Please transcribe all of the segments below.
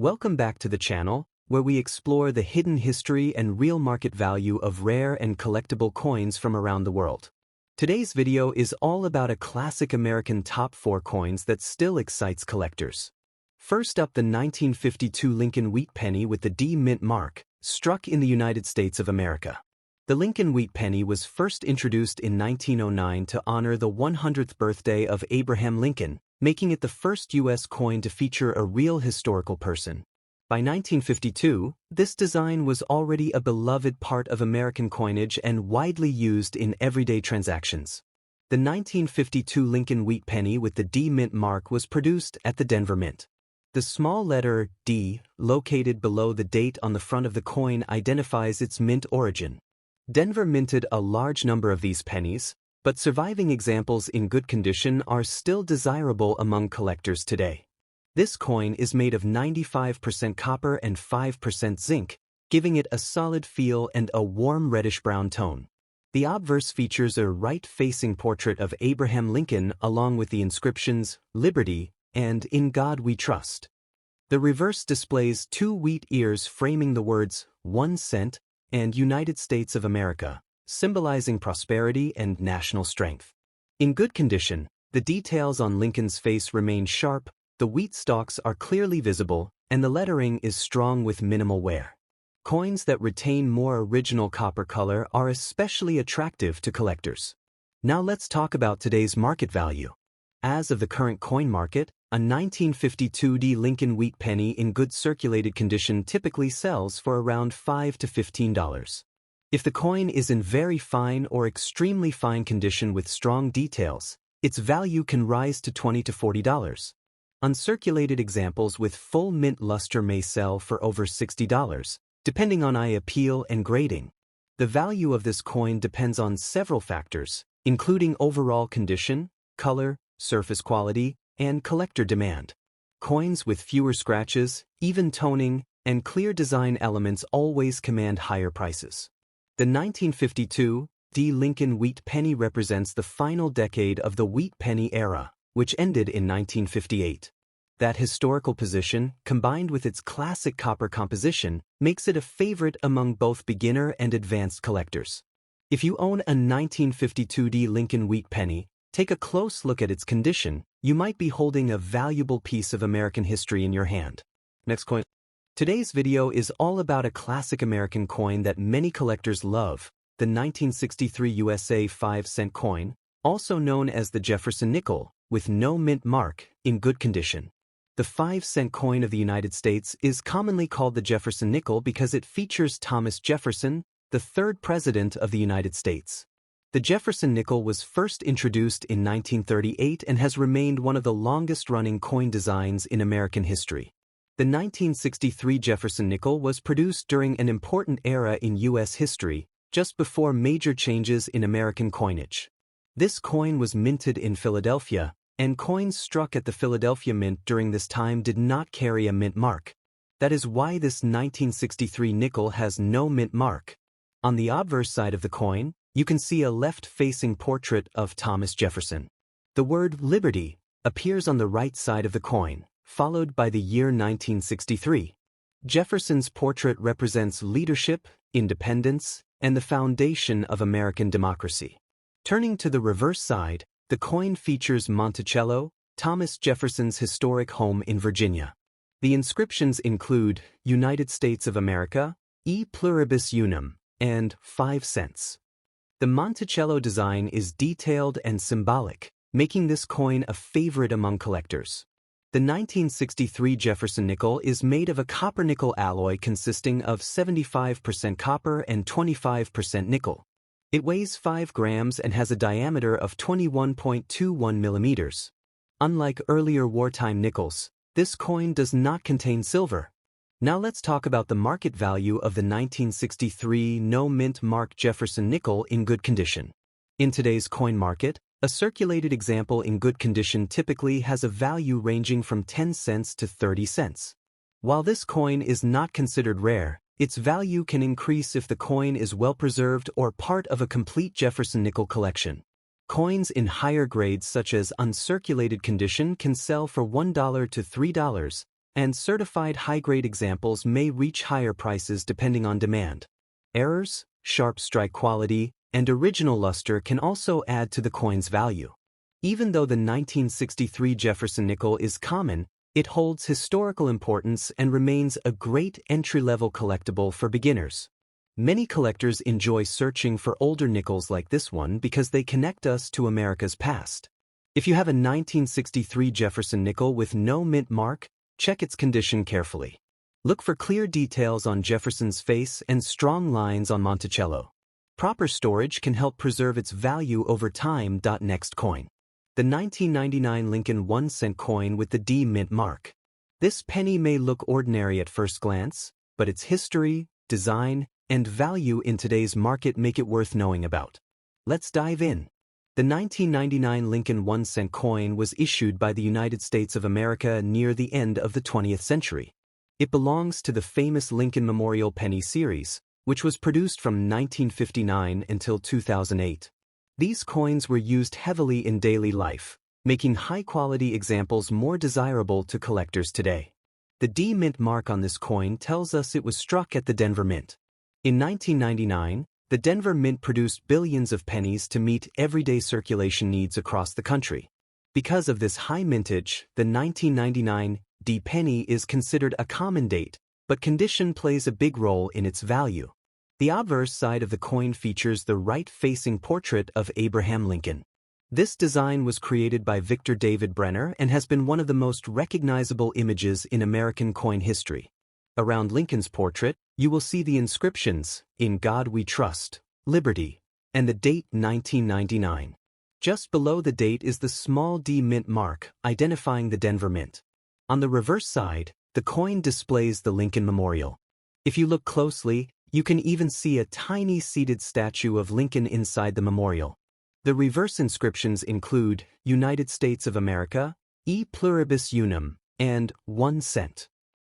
Welcome back to the channel, where we explore the hidden history and real market value of rare and collectible coins from around the world. Today's video is all about a classic American top 4 coins that still excites collectors. First up, the 1952 Lincoln Wheat Penny with the D mint mark, struck in the United States of America. The Lincoln Wheat Penny was first introduced in 1909 to honor the 100th birthday of Abraham Lincoln, making it the first U.S. coin to feature a real historical person. By 1952, this design was already a beloved part of American coinage and widely used in everyday transactions. The 1952 Lincoln Wheat Penny with the D mint mark was produced at the Denver Mint. The small letter D, located below the date on the front of the coin, identifies its mint origin. Denver minted a large number of these pennies, but surviving examples in good condition are still desirable among collectors today. This coin is made of 95% copper and 5% zinc, giving it a solid feel and a warm reddish-brown tone. The obverse features a right-facing portrait of Abraham Lincoln along with the inscriptions, "Liberty" and "In God We Trust." The reverse displays 2 wheat ears framing the words, "1 cent" and "United States of America," symbolizing prosperity and national strength. In good condition, the details on Lincoln's face remain sharp, the wheat stalks are clearly visible, and the lettering is strong with minimal wear. Coins that retain more original copper color are especially attractive to collectors. Now let's talk about today's market value. As of the current coin market, a 1952 D Lincoln Wheat Penny in good circulated condition typically sells for around $5 to $15. If the coin is in very fine or extremely fine condition with strong details, its value can rise to $20 to $40. Uncirculated examples with full mint luster may sell for over $60, depending on eye appeal and grading. The value of this coin depends on several factors, including overall condition, color, surface quality, and collector demand. Coins with fewer scratches, even toning, and clear design elements always command higher prices. The 1952 D Lincoln Wheat Penny represents the final decade of the wheat penny era, which ended in 1958. That historical position, combined with its classic copper composition, makes it a favorite among both beginner and advanced collectors. If you own a 1952 D Lincoln Wheat Penny, take a close look at its condition. You might be holding a valuable piece of American history in your hand. Next coin. Today's video is all about a classic American coin that many collectors love, the 1963 USA 5 cent coin, also known as the Jefferson Nickel, with no mint mark, in good condition. The 5 cent coin of the United States is commonly called the Jefferson Nickel because it features Thomas Jefferson, the 3rd President of the United States. The Jefferson Nickel was first introduced in 1938 and has remained one of the longest-running coin designs in American history. The 1963 Jefferson Nickel was produced during an important era in U.S. history, just before major changes in American coinage. This coin was minted in Philadelphia, and coins struck at the Philadelphia Mint during this time did not carry a mint mark. That is why this 1963 nickel has no mint mark. On the obverse side of the coin, you can see a left-facing portrait of Thomas Jefferson. The word "Liberty" appears on the right side of the coin, followed by the year 1963. Jefferson's portrait represents leadership, independence, and the foundation of American democracy. Turning to the reverse side, the coin features Monticello, Thomas Jefferson's historic home in Virginia. The inscriptions include "United States of America," "E pluribus unum," and 5 cents. The Monticello design is detailed and symbolic, making this coin a favorite among collectors. The 1963 Jefferson Nickel is made of a copper-nickel alloy consisting of 75% copper and 25% nickel. It weighs 5 grams and has a diameter of 21.21 millimeters. Unlike earlier wartime nickels, this coin does not contain silver. Now let's talk about the market value of the 1963 no mint mark Jefferson Nickel in good condition. In today's coin market, a circulated example in good condition typically has a value ranging from 10 cents to 30 cents. While this coin is not considered rare, its value can increase if the coin is well preserved or part of a complete Jefferson Nickel collection. Coins in higher grades such as uncirculated condition can sell for $1 to $3, and certified high-grade examples may reach higher prices depending on demand. Errors, sharp strike quality, and original luster can also add to the coin's value. Even though the 1963 Jefferson Nickel is common, it holds historical importance and remains a great entry-level collectible for beginners. Many collectors enjoy searching for older nickels like this one because they connect us to America's past. If you have a 1963 Jefferson Nickel with no mint mark, check its condition carefully. Look for clear details on Jefferson's face and strong lines on Monticello. Proper storage can help preserve its value over time. Next coin. The 1999 Lincoln 1 cent coin with the D mint mark. This penny may look ordinary at first glance, but its history, design, and value in today's market make it worth knowing about. Let's dive in. The 1999 Lincoln 1 cent coin was issued by the United States of America near the end of the 20th century. It belongs to the famous Lincoln Memorial Penny series, which was produced from 1959 until 2008. These coins were used heavily in daily life, making high-quality examples more desirable to collectors today. The D mint mark on this coin tells us it was struck at the Denver Mint. In 1999, the Denver Mint produced billions of pennies to meet everyday circulation needs across the country. Because of this high mintage, the 1999 D penny is considered a common date, but condition plays a big role in its value. The obverse side of the coin features the right-facing portrait of Abraham Lincoln. This design was created by Victor David Brenner and has been one of the most recognizable images in American coin history. Around Lincoln's portrait, you will see the inscriptions, "In God We Trust," "Liberty," and the date 1999. Just below the date is the small D mint mark, identifying the Denver Mint. On the reverse side, the coin displays the Lincoln Memorial. If you look closely, you can even see a tiny seated statue of Lincoln inside the memorial. The reverse inscriptions include United States of America, E pluribus unum, and 1 cent.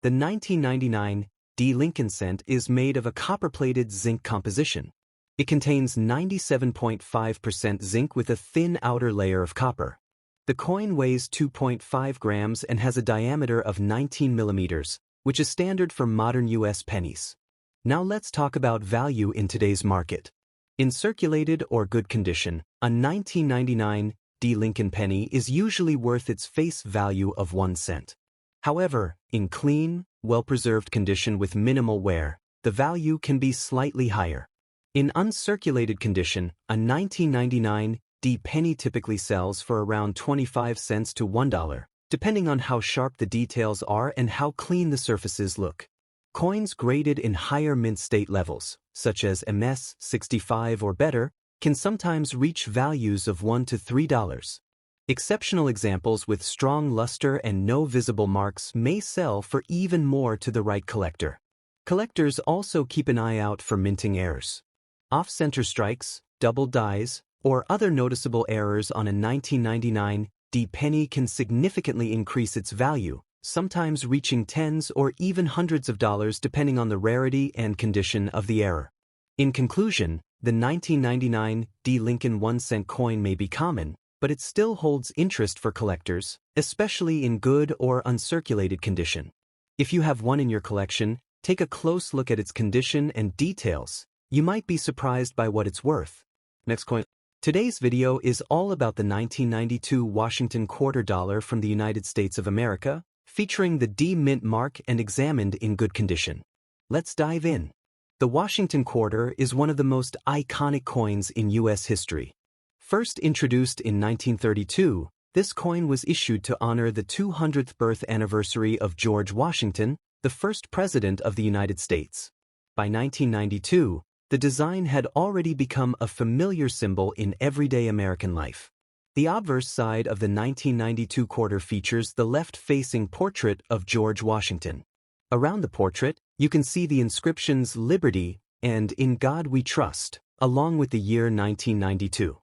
The 1999 D Lincoln cent is made of a copper-plated zinc composition. It contains 97.5% zinc with a thin outer layer of copper. The coin weighs 2.5 grams and has a diameter of 19 millimeters, which is standard for modern U.S. pennies. Now let's talk about value in today's market. In circulated or good condition, a 1999 D Lincoln penny is usually worth its face value of 1 cent. However, in clean, well-preserved condition with minimal wear, the value can be slightly higher. In uncirculated condition, a 1999 D penny typically sells for around 25 cents to $1, depending on how sharp the details are and how clean the surfaces look. Coins graded in higher mint state levels, such as MS 65 or better, can sometimes reach values of $1 to $3. Exceptional examples with strong luster and no visible marks may sell for even more to the right collector. Collectors also keep an eye out for minting errors. Off-center strikes, double dies, or other noticeable errors on a 1999 D penny can significantly increase its value, sometimes reaching tens or even hundreds of dollars depending on the rarity and condition of the error. In conclusion, the 1999 D Lincoln 1 cent coin may be common, but it still holds interest for collectors, especially in good or uncirculated condition. If you have one in your collection, take a close look at its condition and details. You might be surprised by what it's worth. Next coin. Today's video is all about the 1992 Washington quarter dollar from the United States of America, featuring the D mint mark and examined in good condition. Let's dive in. The Washington quarter is one of the most iconic coins in U.S. history. First introduced in 1932, this coin was issued to honor the 200th birth anniversary of George Washington, the first president of the United States. By 1992, the design had already become a familiar symbol in everyday American life. The obverse side of the 1992 quarter features the left-facing portrait of George Washington. Around the portrait, you can see the inscriptions "Liberty" and "In God We Trust," along with the year 1992.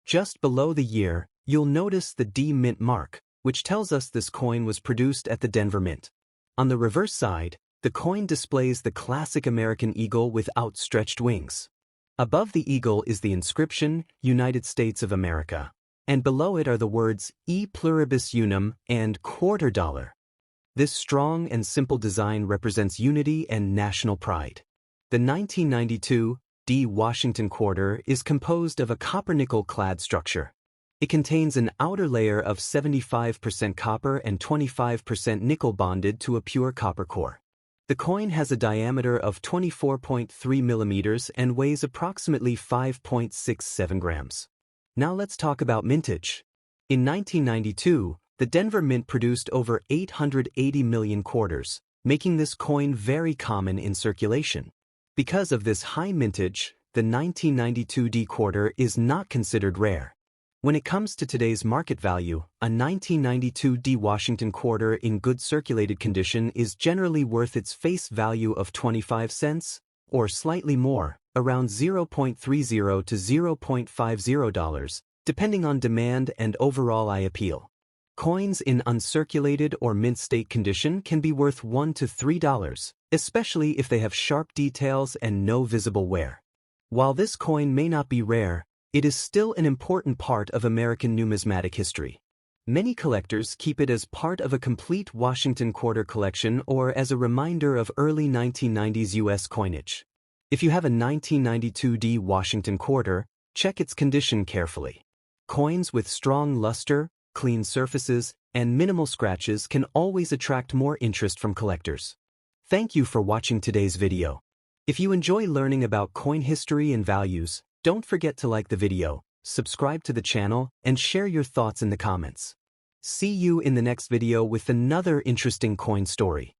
Just below the year, you'll notice the D mint mark, which tells us this coin was produced at the Denver Mint. On the reverse side, the coin displays the classic American eagle with outstretched wings. Above the eagle is the inscription, "United States of America," and below it are the words "E pluribus unum" and "quarter dollar." This strong and simple design represents unity and national pride. The 1992 todayWashington quarter is composed of a copper-nickel clad structure. It contains an outer layer of 75% copper and 25% nickel bonded to a pure copper core. The coin has a diameter of 24.3 millimeters and weighs approximately 5.67 grams. Now let's talk about mintage. In 1992, the Denver Mint produced over 880 million quarters, making this coin very common in circulation. Because of this high mintage, the 1992 D quarter is not considered rare. When it comes to today's market value, a 1992 todayWashington quarter in good circulated condition is generally worth its face value of 25 cents, or slightly more, around $0.30 to $0.50, depending on demand and overall eye appeal. Coins in uncirculated or mint state condition can be worth $1 to $3, especially if they have sharp details and no visible wear. While this coin may not be rare, it is still an important part of American numismatic history. Many collectors keep it as part of a complete Washington quarter collection or as a reminder of early 1990s U.S. coinage. If you have a 1992 todayWashington quarter, check its condition carefully. Coins with strong luster, clean surfaces, and minimal scratches can always attract more interest from collectors. Thank you for watching today's video. If you enjoy learning about coin history and values, don't forget to like the video, subscribe to the channel, and share your thoughts in the comments. See you in the next video with another interesting coin story.